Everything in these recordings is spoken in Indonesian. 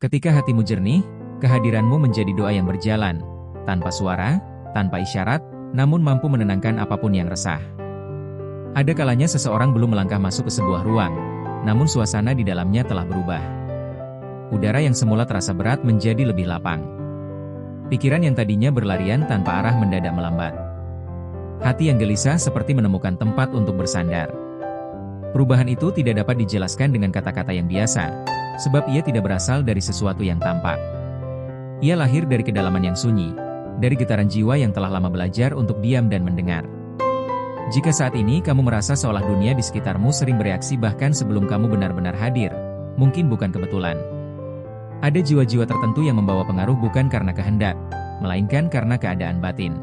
Ketika hatimu jernih, kehadiranmu menjadi doa yang berjalan, tanpa suara, tanpa isyarat, namun mampu menenangkan apapun yang resah. Ada kalanya seseorang belum melangkah masuk ke sebuah ruang, namun suasana di dalamnya telah berubah. Udara yang semula terasa berat menjadi lebih lapang. Pikiran yang tadinya berlarian tanpa arah mendadak melambat. Hati yang gelisah seperti menemukan tempat untuk bersandar. Perubahan itu tidak dapat dijelaskan dengan kata-kata yang biasa, sebab ia tidak berasal dari sesuatu yang tampak. Ia lahir dari kedalaman yang sunyi, dari getaran jiwa yang telah lama belajar untuk diam dan mendengar. Jika saat ini kamu merasa seolah dunia di sekitarmu sering bereaksi bahkan sebelum kamu benar-benar hadir, mungkin bukan kebetulan. Ada jiwa-jiwa tertentu yang membawa pengaruh bukan karena kehendak, melainkan karena keadaan batin.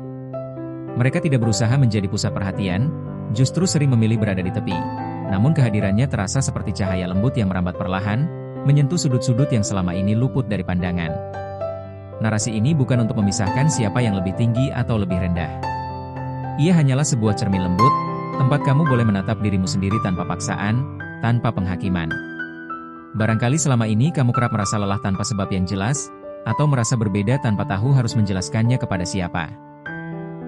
Mereka tidak berusaha menjadi pusat perhatian, justru sering memilih berada di tepi. Namun kehadirannya terasa seperti cahaya lembut yang merambat perlahan, menyentuh sudut-sudut yang selama ini luput dari pandangan. Narasi ini bukan untuk memisahkan siapa yang lebih tinggi atau lebih rendah. Ia hanyalah sebuah cermin lembut, tempat kamu boleh menatap dirimu sendiri tanpa paksaan, tanpa penghakiman. Barangkali selama ini kamu kerap merasa lelah tanpa sebab yang jelas, atau merasa berbeda tanpa tahu harus menjelaskannya kepada siapa.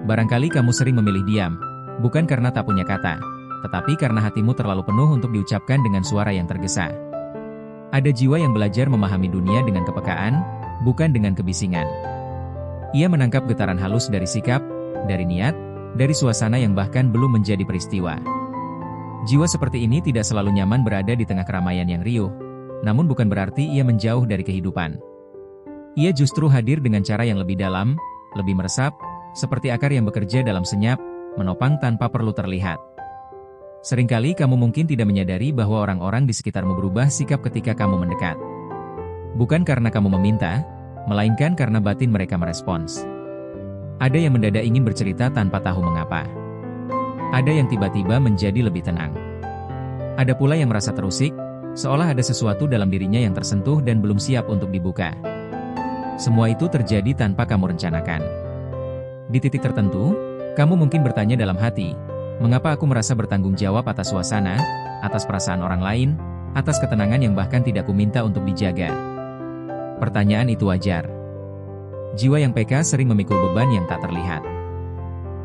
Barangkali kamu sering memilih diam, bukan karena tak punya kata, tetapi karena hatimu terlalu penuh untuk diucapkan dengan suara yang tergesa. Ada jiwa yang belajar memahami dunia dengan kepekaan, bukan dengan kebisingan. Ia menangkap getaran halus dari sikap, dari niat, dari suasana yang bahkan belum menjadi peristiwa. Jiwa seperti ini tidak selalu nyaman berada di tengah keramaian yang riuh, namun bukan berarti ia menjauh dari kehidupan. Ia justru hadir dengan cara yang lebih dalam, lebih meresap, seperti akar yang bekerja dalam senyap, menopang tanpa perlu terlihat. Seringkali kamu mungkin tidak menyadari bahwa orang-orang di sekitarmu berubah sikap ketika kamu mendekat. Bukan karena kamu meminta, melainkan karena batin mereka merespons. Ada yang mendadak ingin bercerita tanpa tahu mengapa. Ada yang tiba-tiba menjadi lebih tenang. Ada pula yang merasa terusik, seolah ada sesuatu dalam dirinya yang tersentuh dan belum siap untuk dibuka. Semua itu terjadi tanpa kamu rencanakan. Di titik tertentu, kamu mungkin bertanya dalam hati, mengapa aku merasa bertanggung jawab atas suasana, atas perasaan orang lain, atas ketenangan yang bahkan tidak kuminta untuk dijaga? Pertanyaan itu wajar. Jiwa yang peka sering memikul beban yang tak terlihat.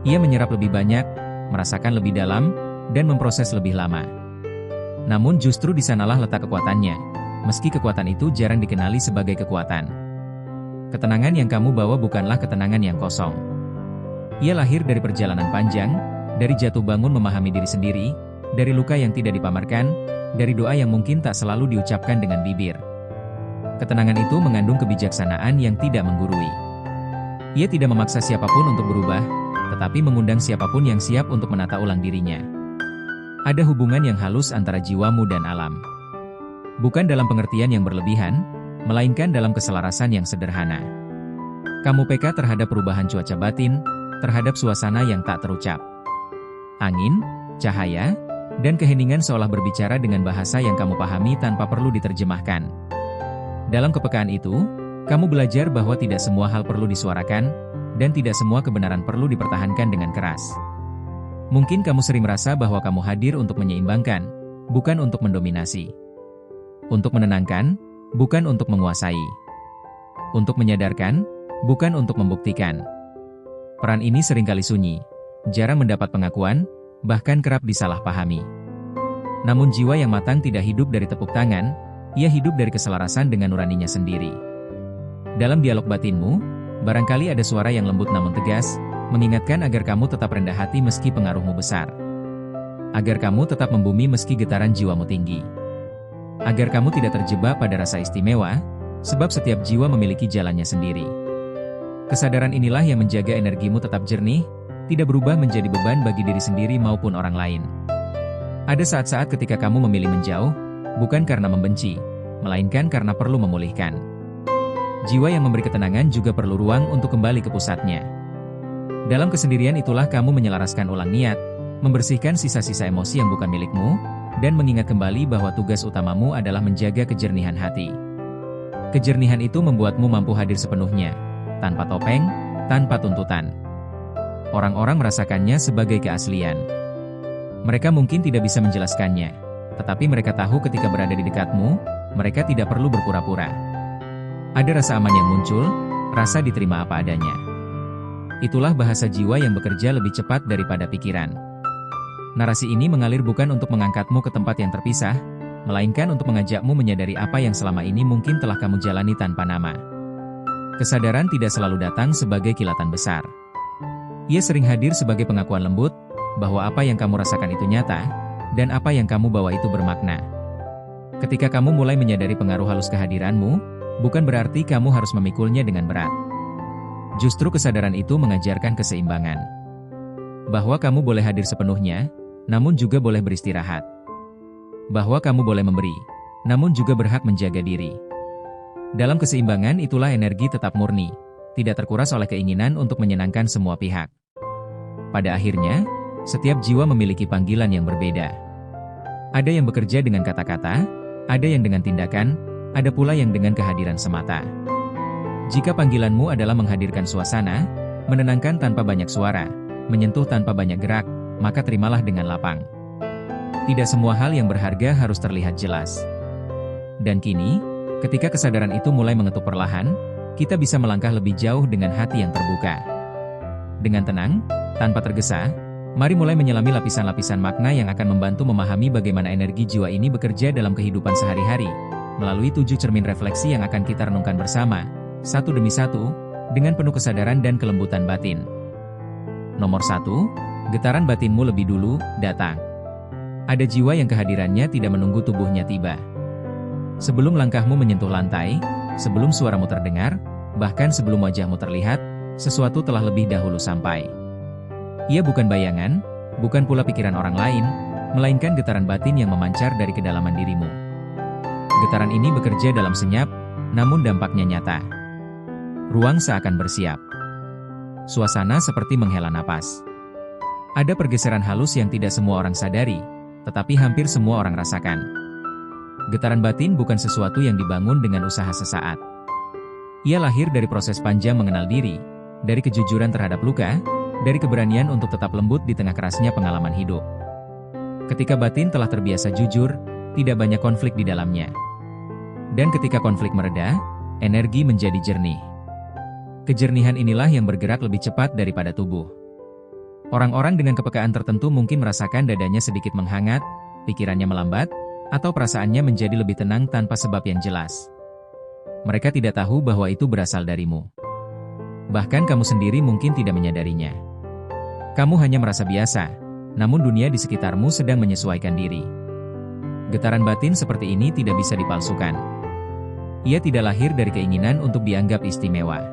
Ia menyerap lebih banyak, merasakan lebih dalam, dan memproses lebih lama. Namun justru di sanalah letak kekuatannya, meski kekuatan itu jarang dikenali sebagai kekuatan. Ketenangan yang kamu bawa bukanlah ketenangan yang kosong. Ia lahir dari perjalanan panjang, dari jatuh bangun memahami diri sendiri, dari luka yang tidak dipamerkan, dari doa yang mungkin tak selalu diucapkan dengan bibir. Ketenangan itu mengandung kebijaksanaan yang tidak menggurui. Ia tidak memaksa siapapun untuk berubah, tetapi mengundang siapapun yang siap untuk menata ulang dirinya. Ada hubungan yang halus antara jiwamu dan alam. Bukan dalam pengertian yang berlebihan, melainkan dalam keselarasan yang sederhana. Kamu peka terhadap perubahan cuaca batin, terhadap suasana yang tak terucap. Angin, cahaya, dan keheningan seolah berbicara dengan bahasa yang kamu pahami tanpa perlu diterjemahkan. Dalam kepekaan itu, kamu belajar bahwa tidak semua hal perlu disuarakan, dan tidak semua kebenaran perlu dipertahankan dengan keras. Mungkin kamu sering merasa bahwa kamu hadir untuk menyeimbangkan, bukan untuk mendominasi. Untuk menenangkan, bukan untuk menguasai. Untuk menyadarkan, bukan untuk membuktikan. Peran ini seringkali sunyi, jarang mendapat pengakuan, bahkan kerap disalahpahami. Namun jiwa yang matang tidak hidup dari tepuk tangan, ia hidup dari keselarasan dengan nuraninya sendiri. Dalam dialog batinmu, barangkali ada suara yang lembut namun tegas, mengingatkan agar kamu tetap rendah hati meski pengaruhmu besar. Agar kamu tetap membumi meski getaran jiwamu tinggi. Agar kamu tidak terjebak pada rasa istimewa, sebab setiap jiwa memiliki jalannya sendiri. Kesadaran inilah yang menjaga energimu tetap jernih, tidak berubah menjadi beban bagi diri sendiri maupun orang lain. Ada saat-saat ketika kamu memilih menjauh, bukan karena membenci, melainkan karena perlu memulihkan. Jiwa yang memberi ketenangan juga perlu ruang untuk kembali ke pusatnya. Dalam kesendirian itulah kamu menyelaraskan ulang niat, membersihkan sisa-sisa emosi yang bukan milikmu, dan mengingat kembali bahwa tugas utamamu adalah menjaga kejernihan hati. Kejernihan itu membuatmu mampu hadir sepenuhnya, tanpa topeng, tanpa tuntutan. Orang-orang merasakannya sebagai keaslian. Mereka mungkin tidak bisa menjelaskannya, tetapi mereka tahu ketika berada di dekatmu, mereka tidak perlu berpura-pura. Ada rasa aman yang muncul, rasa diterima apa adanya. Itulah bahasa jiwa yang bekerja lebih cepat daripada pikiran. Narasi ini mengalir bukan untuk mengangkatmu ke tempat yang terpisah, melainkan untuk mengajakmu menyadari apa yang selama ini mungkin telah kamu jalani tanpa nama. Kesadaran tidak selalu datang sebagai kilatan besar. Ia sering hadir sebagai pengakuan lembut, bahwa apa yang kamu rasakan itu nyata, dan apa yang kamu bawa itu bermakna. Ketika kamu mulai menyadari pengaruh halus kehadiranmu, bukan berarti kamu harus memikulnya dengan berat. Justru kesadaran itu mengajarkan keseimbangan. Bahwa kamu boleh hadir sepenuhnya, namun juga boleh beristirahat. Bahwa kamu boleh memberi, namun juga berhak menjaga diri. Dalam keseimbangan itulah energi tetap murni, tidak terkuras oleh keinginan untuk menyenangkan semua pihak. Pada akhirnya, setiap jiwa memiliki panggilan yang berbeda. Ada yang bekerja dengan kata-kata, ada yang dengan tindakan, ada pula yang dengan kehadiran semata. Jika panggilanmu adalah menghadirkan suasana, menenangkan tanpa banyak suara, menyentuh tanpa banyak gerak, maka terimalah dengan lapang. Tidak semua hal yang berharga harus terlihat jelas. Dan kini, ketika kesadaran itu mulai mengetuk perlahan, kita bisa melangkah lebih jauh dengan hati yang terbuka. Dengan tenang, tanpa tergesa, mari mulai menyelami lapisan-lapisan makna yang akan membantu memahami bagaimana energi jiwa ini bekerja dalam kehidupan sehari-hari, melalui 7 cermin refleksi yang akan kita renungkan bersama, satu demi satu, dengan penuh kesadaran dan kelembutan batin. Nomor 1, getaran batinmu lebih dulu datang. Ada jiwa yang kehadirannya tidak menunggu tubuhnya tiba. Sebelum langkahmu menyentuh lantai, sebelum suaramu terdengar, bahkan sebelum wajahmu terlihat, sesuatu telah lebih dahulu sampai. Ia bukan bayangan, bukan pula pikiran orang lain, melainkan getaran batin yang memancar dari kedalaman dirimu. Getaran ini bekerja dalam senyap, namun dampaknya nyata. Ruang seakan bersiap. Suasana seperti menghela napas. Ada pergeseran halus yang tidak semua orang sadari, tetapi hampir semua orang rasakan. Getaran batin bukan sesuatu yang dibangun dengan usaha sesaat. Ia lahir dari proses panjang mengenal diri, dari kejujuran terhadap luka, dari keberanian untuk tetap lembut di tengah kerasnya pengalaman hidup. Ketika batin telah terbiasa jujur, tidak banyak konflik di dalamnya. Dan ketika konflik mereda, energi menjadi jernih. Kejernihan inilah yang bergerak lebih cepat daripada tubuh. Orang-orang dengan kepekaan tertentu mungkin merasakan dadanya sedikit menghangat, pikirannya melambat, atau perasaannya menjadi lebih tenang tanpa sebab yang jelas. Mereka tidak tahu bahwa itu berasal darimu. Bahkan kamu sendiri mungkin tidak menyadarinya. Kamu hanya merasa biasa, namun dunia di sekitarmu sedang menyesuaikan diri. Getaran batin seperti ini tidak bisa dipalsukan. Ia tidak lahir dari keinginan untuk dianggap istimewa.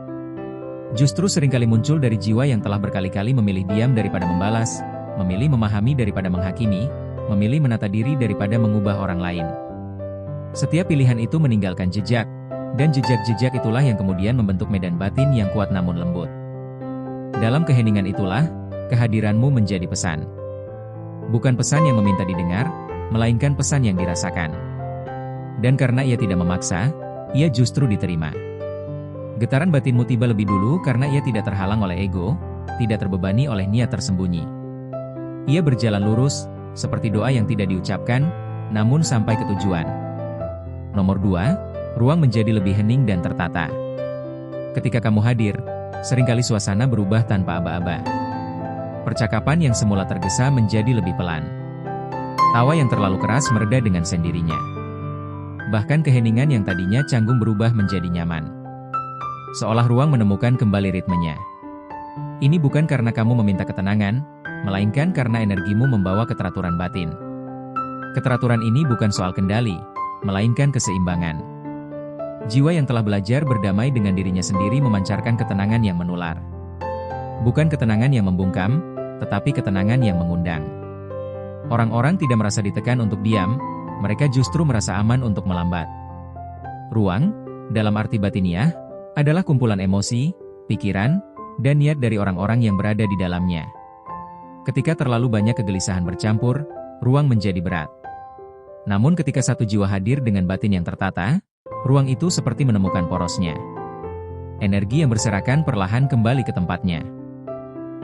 Justru seringkali muncul dari jiwa yang telah berkali-kali memilih diam daripada membalas, memilih memahami daripada menghakimi, memilih menata diri daripada mengubah orang lain. Setiap pilihan itu meninggalkan jejak, dan jejak-jejak itulah yang kemudian membentuk medan batin yang kuat namun lembut. Dalam keheningan itulah, kehadiranmu menjadi pesan. Bukan pesan yang meminta didengar, melainkan pesan yang dirasakan. Dan karena ia tidak memaksa, ia justru diterima. Getaran batinmu tiba lebih dulu karena ia tidak terhalang oleh ego, tidak terbebani oleh niat tersembunyi. Ia berjalan lurus, seperti doa yang tidak diucapkan, namun sampai ke tujuan. Nomor 2, ruang menjadi lebih hening dan tertata. Ketika kamu hadir, seringkali suasana berubah tanpa aba-aba. Percakapan yang semula tergesa menjadi lebih pelan. Tawa yang terlalu keras mereda dengan sendirinya. Bahkan keheningan yang tadinya canggung berubah menjadi nyaman. Seolah ruang menemukan kembali ritmenya. Ini bukan karena kamu meminta ketenangan, melainkan karena energimu membawa keteraturan batin. Keteraturan ini bukan soal kendali, melainkan keseimbangan. Jiwa yang telah belajar berdamai dengan dirinya sendiri memancarkan ketenangan yang menular. Bukan ketenangan yang membungkam, tetapi ketenangan yang mengundang. Orang-orang tidak merasa ditekan untuk diam, mereka justru merasa aman untuk melambat. Ruang, dalam arti batiniah, adalah kumpulan emosi, pikiran, dan niat dari orang-orang yang berada di dalamnya. Ketika terlalu banyak kegelisahan bercampur, ruang menjadi berat. Namun ketika satu jiwa hadir dengan batin yang tertata, ruang itu seperti menemukan porosnya. Energi yang berserakan perlahan kembali ke tempatnya.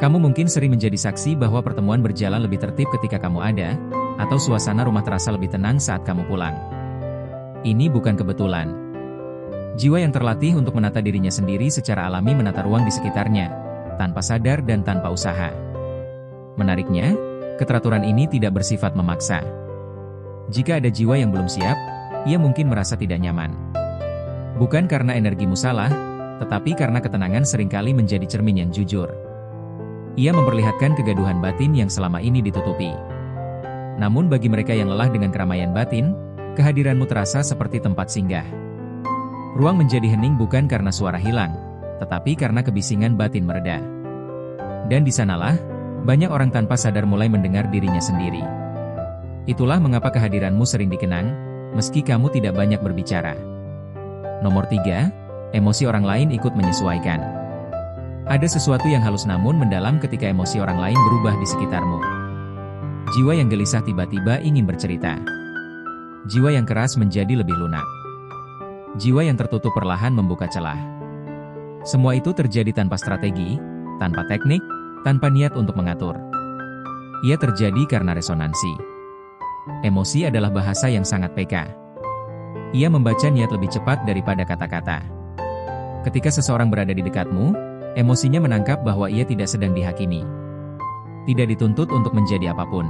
Kamu mungkin sering menjadi saksi bahwa pertemuan berjalan lebih tertib ketika kamu ada, atau suasana rumah terasa lebih tenang saat kamu pulang. Ini bukan kebetulan. Jiwa yang terlatih untuk menata dirinya sendiri secara alami menata ruang di sekitarnya, tanpa sadar dan tanpa usaha. Menariknya, keteraturan ini tidak bersifat memaksa. Jika ada jiwa yang belum siap, ia mungkin merasa tidak nyaman. Bukan karena energimu salah, tetapi karena ketenangan seringkali menjadi cermin yang jujur. Ia memperlihatkan kegaduhan batin yang selama ini ditutupi. Namun bagi mereka yang lelah dengan keramaian batin, kehadiranmu terasa seperti tempat singgah. Ruang menjadi hening bukan karena suara hilang, tetapi karena kebisingan batin mereda. Dan di sanalah, banyak orang tanpa sadar mulai mendengar dirinya sendiri. Itulah mengapa kehadiranmu sering dikenang, meski kamu tidak banyak berbicara. Nomor 3, emosi orang lain ikut menyesuaikan. Ada sesuatu yang halus namun mendalam ketika emosi orang lain berubah di sekitarmu. Jiwa yang gelisah tiba-tiba ingin bercerita. Jiwa yang keras menjadi lebih lunak. Jiwa yang tertutup perlahan membuka celah. Semua itu terjadi tanpa strategi, tanpa teknik, tanpa niat untuk mengatur. Ia terjadi karena resonansi. Emosi adalah bahasa yang sangat peka. Ia membaca niat lebih cepat daripada kata-kata. Ketika seseorang berada di dekatmu, emosinya menangkap bahwa ia tidak sedang dihakimi. Tidak dituntut untuk menjadi apapun.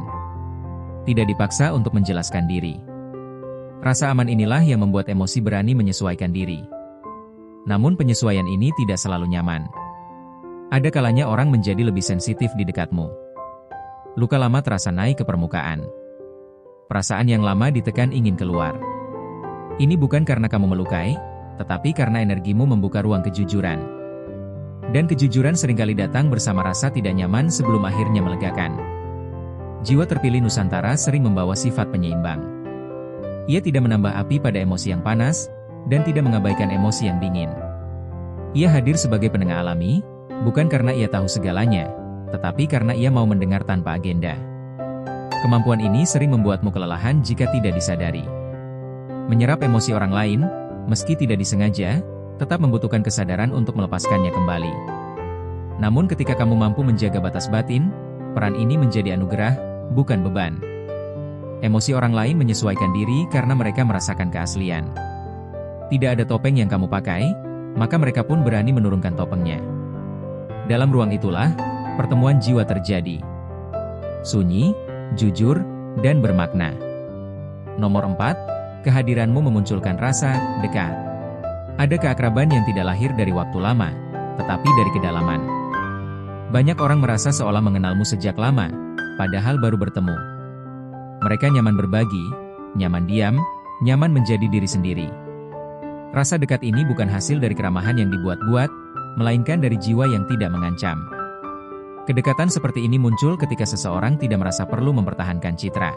Tidak dipaksa untuk menjelaskan diri. Rasa aman inilah yang membuat emosi berani menyesuaikan diri. Namun penyesuaian ini tidak selalu nyaman. Ada kalanya orang menjadi lebih sensitif di dekatmu. Luka lama terasa naik ke permukaan. Perasaan yang lama ditekan ingin keluar. Ini bukan karena kamu melukai, tetapi karena energimu membuka ruang kejujuran. Dan kejujuran seringkali datang bersama rasa tidak nyaman sebelum akhirnya melegakan. Jiwa terpilih Nusantara sering membawa sifat penyeimbang. Ia tidak menambah api pada emosi yang panas, dan tidak mengabaikan emosi yang dingin. Ia hadir sebagai penengah alami, bukan karena ia tahu segalanya, tetapi karena ia mau mendengar tanpa agenda. Kemampuan ini sering membuatmu kelelahan jika tidak disadari. Menyerap emosi orang lain, meski tidak disengaja, tetap membutuhkan kesadaran untuk melepaskannya kembali. Namun ketika kamu mampu menjaga batas batin, peran ini menjadi anugerah, bukan beban. Emosi orang lain menyesuaikan diri karena mereka merasakan keaslian. Tidak ada topeng yang kamu pakai, maka mereka pun berani menurunkan topengnya. Dalam ruang itulah, pertemuan jiwa terjadi. Sunyi, jujur, dan bermakna. Nomor 4, kehadiranmu memunculkan rasa dekat. Ada keakraban yang tidak lahir dari waktu lama, tetapi dari kedalaman. Banyak orang merasa seolah mengenalmu sejak lama, padahal baru bertemu. Mereka nyaman berbagi, nyaman diam, nyaman menjadi diri sendiri. Rasa dekat ini bukan hasil dari keramahan yang dibuat-buat, melainkan dari jiwa yang tidak mengancam. Kedekatan seperti ini muncul ketika seseorang tidak merasa perlu mempertahankan citra.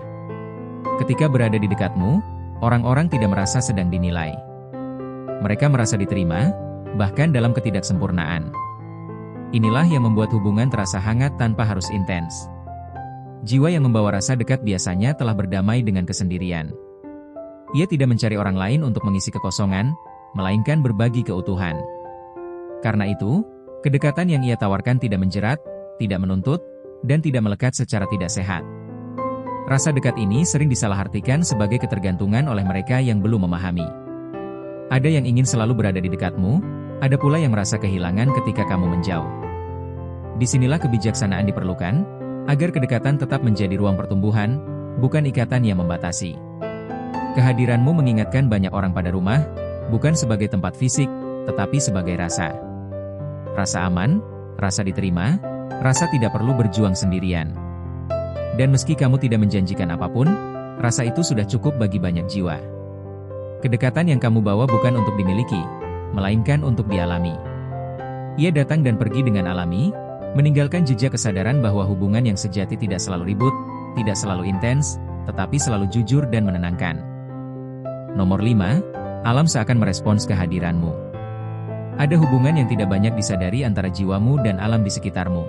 Ketika berada di dekatmu, orang-orang tidak merasa sedang dinilai. Mereka merasa diterima, bahkan dalam ketidaksempurnaan. Inilah yang membuat hubungan terasa hangat tanpa harus intens. Jiwa yang membawa rasa dekat biasanya telah berdamai dengan kesendirian. Ia tidak mencari orang lain untuk mengisi kekosongan, melainkan berbagi keutuhan. Karena itu, kedekatan yang ia tawarkan tidak menjerat, tidak menuntut, dan tidak melekat secara tidak sehat. Rasa dekat ini sering disalahartikan sebagai ketergantungan oleh mereka yang belum memahami. Ada yang ingin selalu berada di dekatmu, ada pula yang merasa kehilangan ketika kamu menjauh. Disinilah kebijaksanaan diperlukan, agar kedekatan tetap menjadi ruang pertumbuhan, bukan ikatan yang membatasi. Kehadiranmu mengingatkan banyak orang pada rumah, bukan sebagai tempat fisik, tetapi sebagai rasa. Rasa aman, rasa diterima, rasa tidak perlu berjuang sendirian. Dan meski kamu tidak menjanjikan apapun, rasa itu sudah cukup bagi banyak jiwa. Kedekatan yang kamu bawa bukan untuk dimiliki, melainkan untuk dialami. Ia datang dan pergi dengan alami, meninggalkan jejak kesadaran bahwa hubungan yang sejati tidak selalu ribut, tidak selalu intens, tetapi selalu jujur dan menenangkan. Nomor 5, alam seakan merespons kehadiranmu. Ada hubungan yang tidak banyak disadari antara jiwamu dan alam di sekitarmu.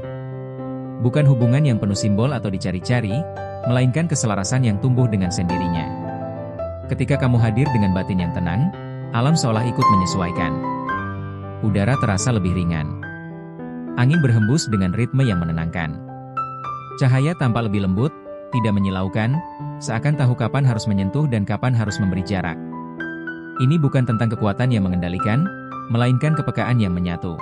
Bukan hubungan yang penuh simbol atau dicari-cari, melainkan keselarasan yang tumbuh dengan sendirinya. Ketika kamu hadir dengan batin yang tenang, alam seolah ikut menyesuaikan. Udara terasa lebih ringan. Angin berhembus dengan ritme yang menenangkan. Cahaya tampak lebih lembut, tidak menyilaukan, seakan tahu kapan harus menyentuh dan kapan harus memberi jarak. Ini bukan tentang kekuatan yang mengendalikan, melainkan kepekaan yang menyatu.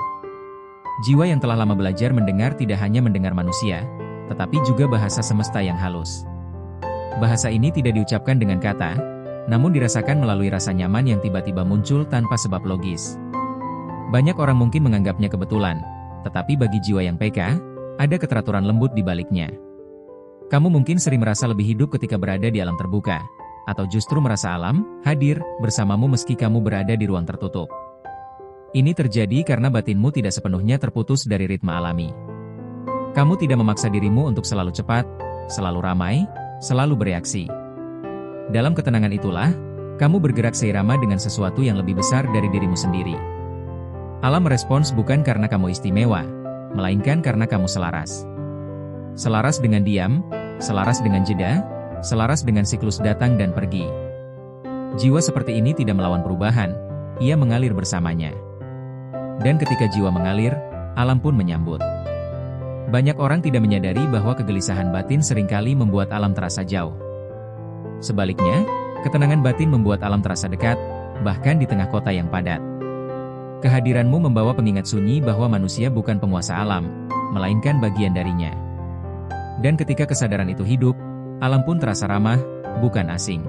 Jiwa yang telah lama belajar mendengar tidak hanya mendengar manusia, tetapi juga bahasa semesta yang halus. Bahasa ini tidak diucapkan dengan kata, namun dirasakan melalui rasa nyaman yang tiba-tiba muncul tanpa sebab logis. Banyak orang mungkin menganggapnya kebetulan, tetapi bagi jiwa yang peka, ada keteraturan lembut di baliknya. Kamu mungkin sering merasa lebih hidup ketika berada di alam terbuka, atau justru merasa alam hadir bersamamu meski kamu berada di ruang tertutup. Ini terjadi karena batinmu tidak sepenuhnya terputus dari ritme alami. Kamu tidak memaksa dirimu untuk selalu cepat, selalu ramai, selalu bereaksi. Dalam ketenangan itulah, kamu bergerak seirama dengan sesuatu yang lebih besar dari dirimu sendiri. Alam merespons bukan karena kamu istimewa, melainkan karena kamu selaras. Selaras dengan diam, selaras dengan jeda, selaras dengan siklus datang dan pergi. Jiwa seperti ini tidak melawan perubahan, ia mengalir bersamanya. Dan ketika jiwa mengalir, alam pun menyambut. Banyak orang tidak menyadari bahwa kegelisahan batin seringkali membuat alam terasa jauh. Sebaliknya, ketenangan batin membuat alam terasa dekat, bahkan di tengah kota yang padat. Kehadiranmu membawa pengingat sunyi bahwa manusia bukan penguasa alam, melainkan bagian darinya. Dan ketika kesadaran itu hidup, alam pun terasa ramah, bukan asing.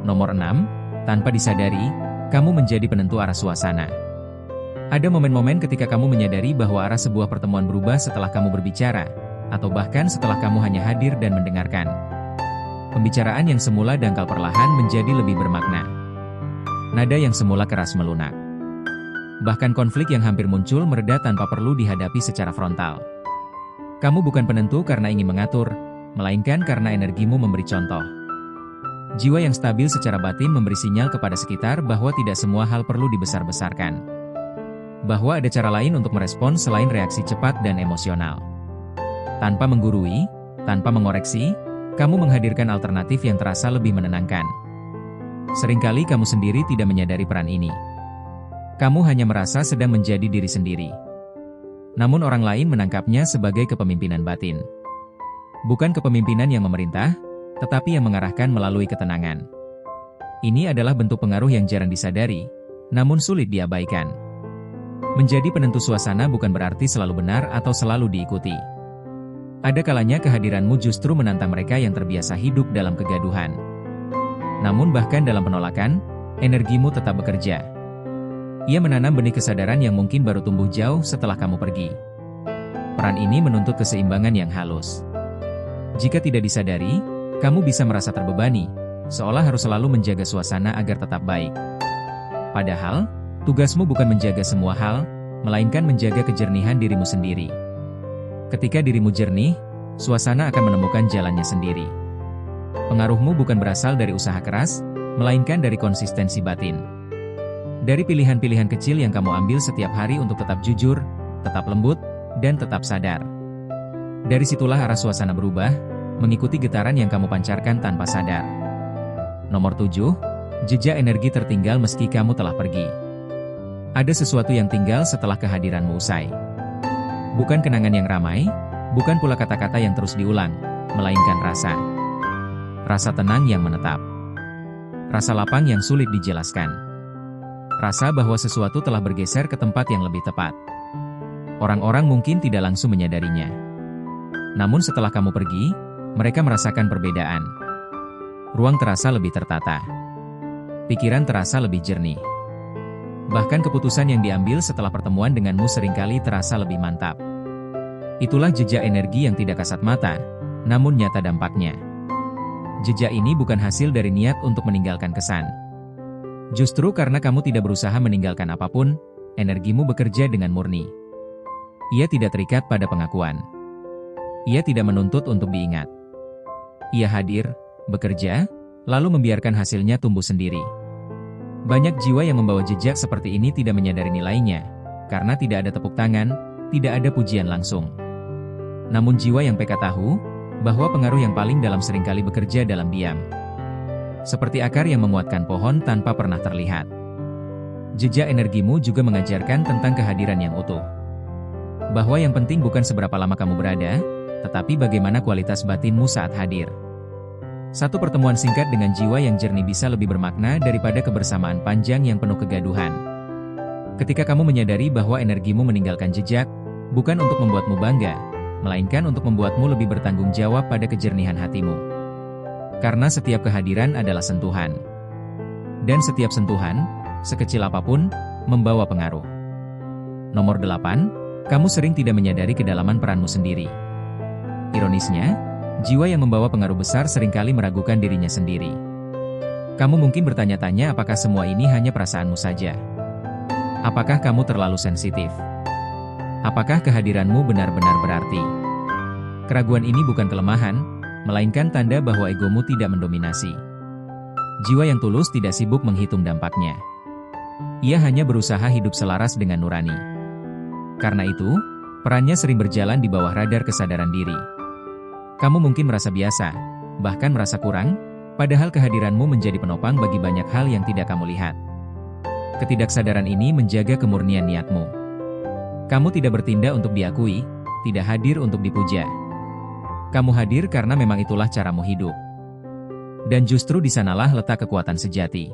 Nomor 6, tanpa disadari, kamu menjadi penentu arah suasana. Ada momen-momen ketika kamu menyadari bahwa arah sebuah pertemuan berubah setelah kamu berbicara, atau bahkan setelah kamu hanya hadir dan mendengarkan. Pembicaraan yang semula dangkal perlahan menjadi lebih bermakna. Nada yang semula keras melunak. Bahkan konflik yang hampir muncul mereda tanpa perlu dihadapi secara frontal. Kamu bukan penentu karena ingin mengatur, melainkan karena energimu memberi contoh. Jiwa yang stabil secara batin memberi sinyal kepada sekitar bahwa tidak semua hal perlu dibesar-besarkan. Bahwa ada cara lain untuk merespons selain reaksi cepat dan emosional. Tanpa menggurui, tanpa mengoreksi, kamu menghadirkan alternatif yang terasa lebih menenangkan. Seringkali kamu sendiri tidak menyadari peran ini. Kamu hanya merasa sedang menjadi diri sendiri. Namun orang lain menangkapnya sebagai kepemimpinan batin. Bukan kepemimpinan yang memerintah, tetapi yang mengarahkan melalui ketenangan. Ini adalah bentuk pengaruh yang jarang disadari, namun sulit diabaikan. Menjadi penentu suasana bukan berarti selalu benar atau selalu diikuti. Ada kalanya kehadiranmu justru menantang mereka yang terbiasa hidup dalam kegaduhan. Namun bahkan dalam penolakan, energimu tetap bekerja. Ia menanam benih kesadaran yang mungkin baru tumbuh jauh setelah kamu pergi. Peran ini menuntut keseimbangan yang halus. Jika tidak disadari, kamu bisa merasa terbebani, seolah harus selalu menjaga suasana agar tetap baik. Padahal, tugasmu bukan menjaga semua hal, melainkan menjaga kejernihan dirimu sendiri. Ketika dirimu jernih, suasana akan menemukan jalannya sendiri. Pengaruhmu bukan berasal dari usaha keras, melainkan dari konsistensi batin. Dari pilihan-pilihan kecil yang kamu ambil setiap hari untuk tetap jujur, tetap lembut, dan tetap sadar. Dari situlah arah suasana berubah, mengikuti getaran yang kamu pancarkan tanpa sadar. Nomor 7, jejak energi tertinggal meski kamu telah pergi. Ada sesuatu yang tinggal setelah kehadiranmu usai. Bukan kenangan yang ramai, bukan pula kata-kata yang terus diulang, melainkan rasa. Rasa tenang yang menetap. Rasa lapang yang sulit dijelaskan. Rasa bahwa sesuatu telah bergeser ke tempat yang lebih tepat. Orang-orang mungkin tidak langsung menyadarinya. Namun setelah kamu pergi, mereka merasakan perbedaan. Ruang terasa lebih tertata. Pikiran terasa lebih jernih. Bahkan keputusan yang diambil setelah pertemuan denganmu seringkali terasa lebih mantap. Itulah jejak energi yang tidak kasat mata, namun nyata dampaknya. Jejak ini bukan hasil dari niat untuk meninggalkan kesan. Justru karena kamu tidak berusaha meninggalkan apapun, energimu bekerja dengan murni. Ia tidak terikat pada pengakuan. Ia tidak menuntut untuk diingat. Ia hadir, bekerja, lalu membiarkan hasilnya tumbuh sendiri. Banyak jiwa yang membawa jejak seperti ini tidak menyadari nilainya, karena tidak ada tepuk tangan, tidak ada pujian langsung. Namun jiwa yang peka tahu, bahwa pengaruh yang paling dalam seringkali bekerja dalam diam. Seperti akar yang menguatkan pohon tanpa pernah terlihat. Jejak energimu juga mengajarkan tentang kehadiran yang utuh. Bahwa yang penting bukan seberapa lama kamu berada, tetapi bagaimana kualitas batinmu saat hadir. Satu pertemuan singkat dengan jiwa yang jernih bisa lebih bermakna daripada kebersamaan panjang yang penuh kegaduhan. Ketika kamu menyadari bahwa energimu meninggalkan jejak, bukan untuk membuatmu bangga, melainkan untuk membuatmu lebih bertanggung jawab pada kejernihan hatimu. Karena setiap kehadiran adalah sentuhan. Dan setiap sentuhan, sekecil apapun, membawa pengaruh. Nomor 8, kamu sering tidak menyadari kedalaman peranmu sendiri. Ironisnya, jiwa yang membawa pengaruh besar seringkali meragukan dirinya sendiri. Kamu mungkin bertanya-tanya apakah semua ini hanya perasaanmu saja? Apakah kamu terlalu sensitif? Apakah kehadiranmu benar-benar berarti? Keraguan ini bukan kelemahan, melainkan tanda bahwa egomu tidak mendominasi. Jiwa yang tulus tidak sibuk menghitung dampaknya. Ia hanya berusaha hidup selaras dengan nurani. Karena itu, perannya sering berjalan di bawah radar kesadaran diri. Kamu mungkin merasa biasa, bahkan merasa kurang, padahal kehadiranmu menjadi penopang bagi banyak hal yang tidak kamu lihat. Ketidaksadaran ini menjaga kemurnian niatmu. Kamu tidak bertindak untuk diakui, tidak hadir untuk dipuja. Kamu hadir karena memang itulah caramu hidup. Dan justru di sanalah letak kekuatan sejati.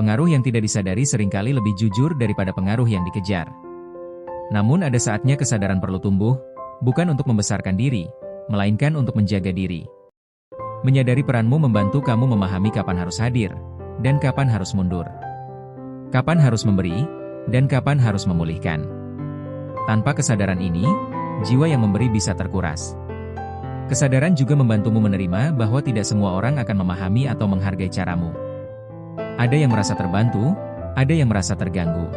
Pengaruh yang tidak disadari seringkali lebih jujur daripada pengaruh yang dikejar. Namun ada saatnya kesadaran perlu tumbuh, bukan untuk membesarkan diri, melainkan untuk menjaga diri. Menyadari peranmu membantu kamu memahami kapan harus hadir, dan kapan harus mundur. Kapan harus memberi, dan kapan harus memulihkan. Tanpa kesadaran ini, jiwa yang memberi bisa terkuras. Kesadaran juga membantumu menerima bahwa tidak semua orang akan memahami atau menghargai caramu. Ada yang merasa terbantu, ada yang merasa terganggu.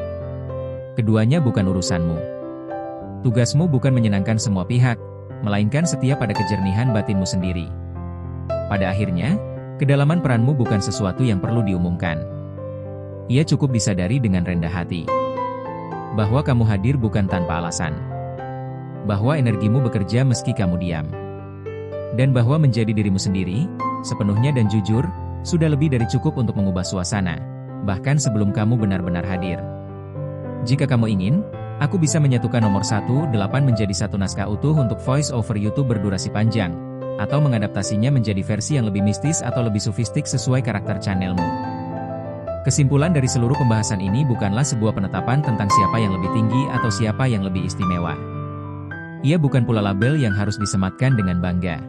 Keduanya bukan urusanmu. Tugasmu bukan menyenangkan semua pihak, melainkan setia pada kejernihan batinmu sendiri. Pada akhirnya, kedalaman peranmu bukan sesuatu yang perlu diumumkan. Ia cukup disadari dengan rendah hati. Bahwa kamu hadir bukan tanpa alasan. Bahwa energimu bekerja meski kamu diam. Dan bahwa menjadi dirimu sendiri, sepenuhnya dan jujur, sudah lebih dari cukup untuk mengubah suasana, bahkan sebelum kamu benar-benar hadir. Jika kamu ingin, aku bisa menyatukan nomor 18 menjadi satu naskah utuh untuk voice over YouTube berdurasi panjang, atau mengadaptasinya menjadi versi yang lebih mistis atau lebih sofistik sesuai karakter channelmu. Kesimpulan dari seluruh pembahasan ini bukanlah sebuah penetapan tentang siapa yang lebih tinggi atau siapa yang lebih istimewa. Ia bukan pula label yang harus disematkan dengan bangga.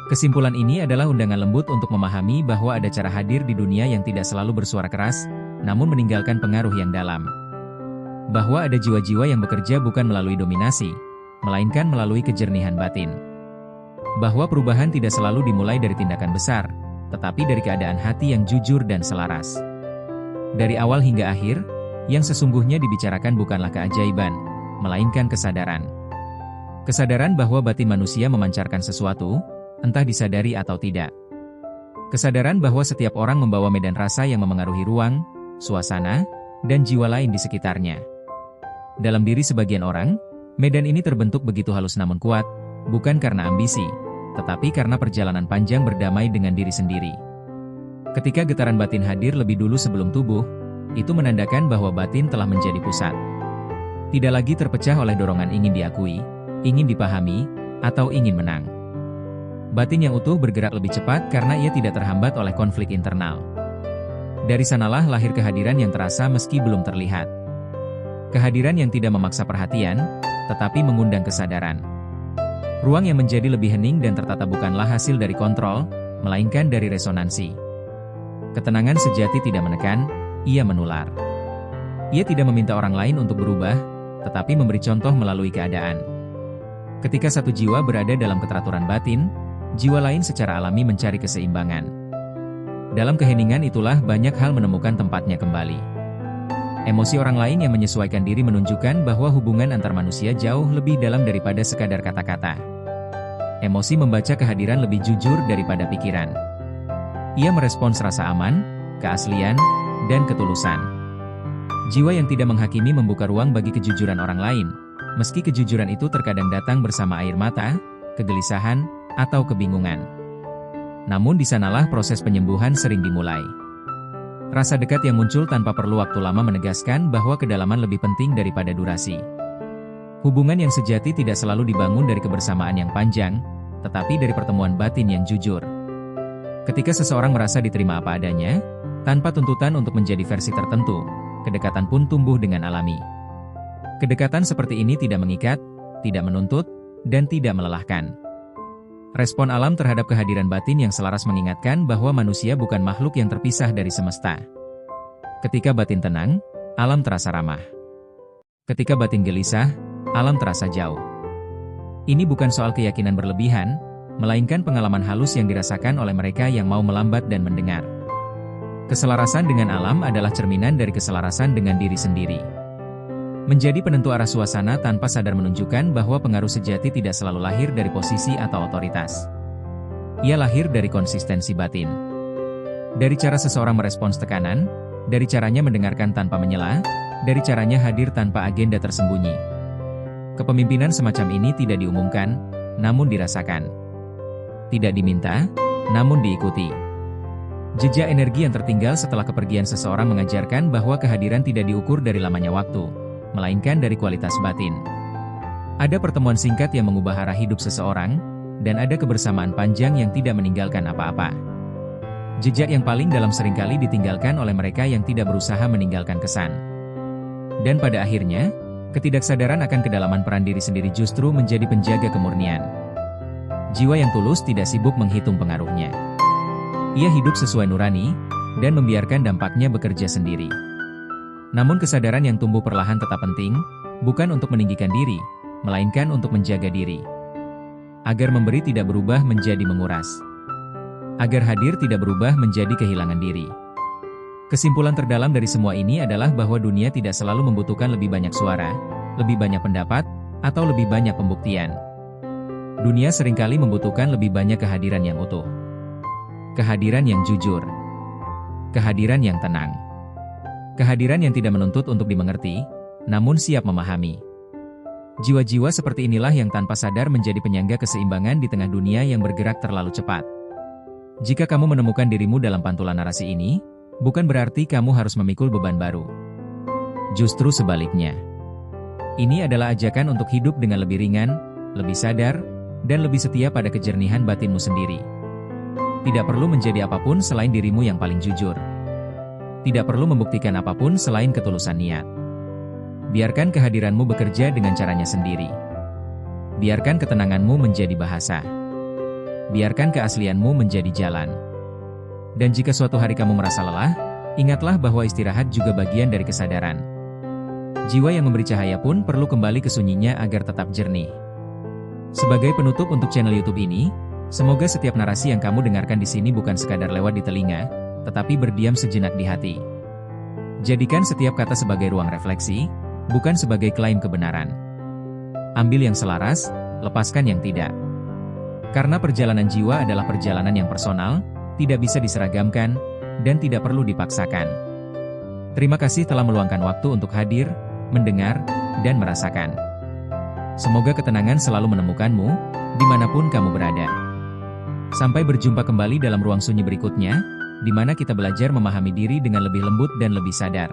Kesimpulan ini adalah undangan lembut untuk memahami bahwa ada cara hadir di dunia yang tidak selalu bersuara keras, namun meninggalkan pengaruh yang dalam. Bahwa ada jiwa-jiwa yang bekerja bukan melalui dominasi, melainkan melalui kejernihan batin. Bahwa perubahan tidak selalu dimulai dari tindakan besar, tetapi dari keadaan hati yang jujur dan selaras. Dari awal hingga akhir, yang sesungguhnya dibicarakan bukanlah keajaiban, melainkan kesadaran. Kesadaran bahwa batin manusia memancarkan sesuatu, entah disadari atau tidak. Kesadaran bahwa setiap orang membawa medan rasa yang memengaruhi ruang, suasana, dan jiwa lain di sekitarnya. Dalam diri sebagian orang, medan ini terbentuk begitu halus namun kuat, bukan karena ambisi, tetapi karena perjalanan panjang berdamai dengan diri sendiri. Ketika getaran batin hadir lebih dulu sebelum tubuh, itu menandakan bahwa batin telah menjadi pusat. Tidak lagi terpecah oleh dorongan ingin diakui, ingin dipahami, atau ingin menang. Batin yang utuh bergerak lebih cepat karena ia tidak terhambat oleh konflik internal. Dari sanalah lahir kehadiran yang terasa meski belum terlihat. Kehadiran yang tidak memaksa perhatian, tetapi mengundang kesadaran. Ruang yang menjadi lebih hening dan tertata bukanlah hasil dari kontrol, melainkan dari resonansi. Ketenangan sejati tidak menekan, ia menular. Ia tidak meminta orang lain untuk berubah, tetapi memberi contoh melalui keadaan. Ketika satu jiwa berada dalam keteraturan batin, jiwa lain secara alami mencari keseimbangan. Dalam keheningan itulah banyak hal menemukan tempatnya kembali. Emosi orang lain yang menyesuaikan diri menunjukkan bahwa hubungan antar manusia jauh lebih dalam daripada sekadar kata-kata. Emosi membaca kehadiran lebih jujur daripada pikiran. Ia merespons rasa aman, keaslian, dan ketulusan. Jiwa yang tidak menghakimi membuka ruang bagi kejujuran orang lain, meski kejujuran itu terkadang datang bersama air mata, kegelisahan, atau kebingungan. Namun di sanalah proses penyembuhan sering dimulai. Rasa dekat yang muncul tanpa perlu waktu lama menegaskan bahwa kedalaman lebih penting daripada durasi. Hubungan yang sejati tidak selalu dibangun dari kebersamaan yang panjang, tetapi dari pertemuan batin yang jujur. Ketika seseorang merasa diterima apa adanya, tanpa tuntutan untuk menjadi versi tertentu, kedekatan pun tumbuh dengan alami. Kedekatan seperti ini tidak mengikat, tidak menuntut, dan tidak melelahkan. Respon alam terhadap kehadiran batin yang selaras mengingatkan bahwa manusia bukan makhluk yang terpisah dari semesta. Ketika batin tenang, alam terasa ramah. Ketika batin gelisah, alam terasa jauh. Ini bukan soal keyakinan berlebihan, melainkan pengalaman halus yang dirasakan oleh mereka yang mau melambat dan mendengar. Keselarasan dengan alam adalah cerminan dari keselarasan dengan diri sendiri. Menjadi penentu arah suasana tanpa sadar menunjukkan bahwa pengaruh sejati tidak selalu lahir dari posisi atau otoritas. Ia lahir dari konsistensi batin. Dari cara seseorang merespons tekanan, dari caranya mendengarkan tanpa menyela, dari caranya hadir tanpa agenda tersembunyi. Kepemimpinan semacam ini tidak diumumkan, namun dirasakan. Tidak diminta, namun diikuti. Jejak energi yang tertinggal setelah kepergian seseorang mengajarkan bahwa kehadiran tidak diukur dari lamanya waktu, melainkan dari kualitas batin. Ada pertemuan singkat yang mengubah arah hidup seseorang, dan ada kebersamaan panjang yang tidak meninggalkan apa-apa. Jejak yang paling dalam seringkali ditinggalkan oleh mereka yang tidak berusaha meninggalkan kesan. Dan pada akhirnya, ketidaksadaran akan kedalaman peran diri sendiri justru menjadi penjaga kemurnian. Jiwa yang tulus tidak sibuk menghitung pengaruhnya. Ia hidup sesuai nurani, dan membiarkan dampaknya bekerja sendiri. Namun kesadaran yang tumbuh perlahan tetap penting, bukan untuk meninggikan diri, melainkan untuk menjaga diri. Agar memberi tidak berubah menjadi menguras. Agar hadir tidak berubah menjadi kehilangan diri. Kesimpulan terdalam dari semua ini adalah bahwa dunia tidak selalu membutuhkan lebih banyak suara, lebih banyak pendapat, atau lebih banyak pembuktian. Dunia seringkali membutuhkan lebih banyak kehadiran yang utuh. Kehadiran yang jujur. Kehadiran yang tenang. Kehadiran yang tidak menuntut untuk dimengerti, namun siap memahami. Jiwa-jiwa seperti inilah yang tanpa sadar menjadi penyangga keseimbangan di tengah dunia yang bergerak terlalu cepat. Jika kamu menemukan dirimu dalam pantulan narasi ini, bukan berarti kamu harus memikul beban baru. Justru sebaliknya. Ini adalah ajakan untuk hidup dengan lebih ringan, lebih sadar, dan lebih setia pada kejernihan batinmu sendiri. Tidak perlu menjadi apapun selain dirimu yang paling jujur. Tidak perlu membuktikan apapun selain ketulusan niat. Biarkan kehadiranmu bekerja dengan caranya sendiri. Biarkan ketenanganmu menjadi bahasa. Biarkan keaslianmu menjadi jalan. Dan jika suatu hari kamu merasa lelah, ingatlah bahwa istirahat juga bagian dari kesadaran. Jiwa yang memberi cahaya pun perlu kembali ke sunyinya agar tetap jernih. Sebagai penutup untuk channel YouTube ini, semoga setiap narasi yang kamu dengarkan di sini bukan sekadar lewat di telinga, tetapi berdiam sejenak di hati. Jadikan setiap kata sebagai ruang refleksi, bukan sebagai klaim kebenaran. Ambil yang selaras, lepaskan yang tidak. Karena perjalanan jiwa adalah perjalanan yang personal, tidak bisa diseragamkan, dan tidak perlu dipaksakan. Terima kasih telah meluangkan waktu untuk hadir, mendengar, dan merasakan. Semoga ketenangan selalu menemukanmu, dimanapun kamu berada. Sampai berjumpa kembali dalam ruang sunyi berikutnya, di mana kita belajar memahami diri dengan lebih lembut dan lebih sadar.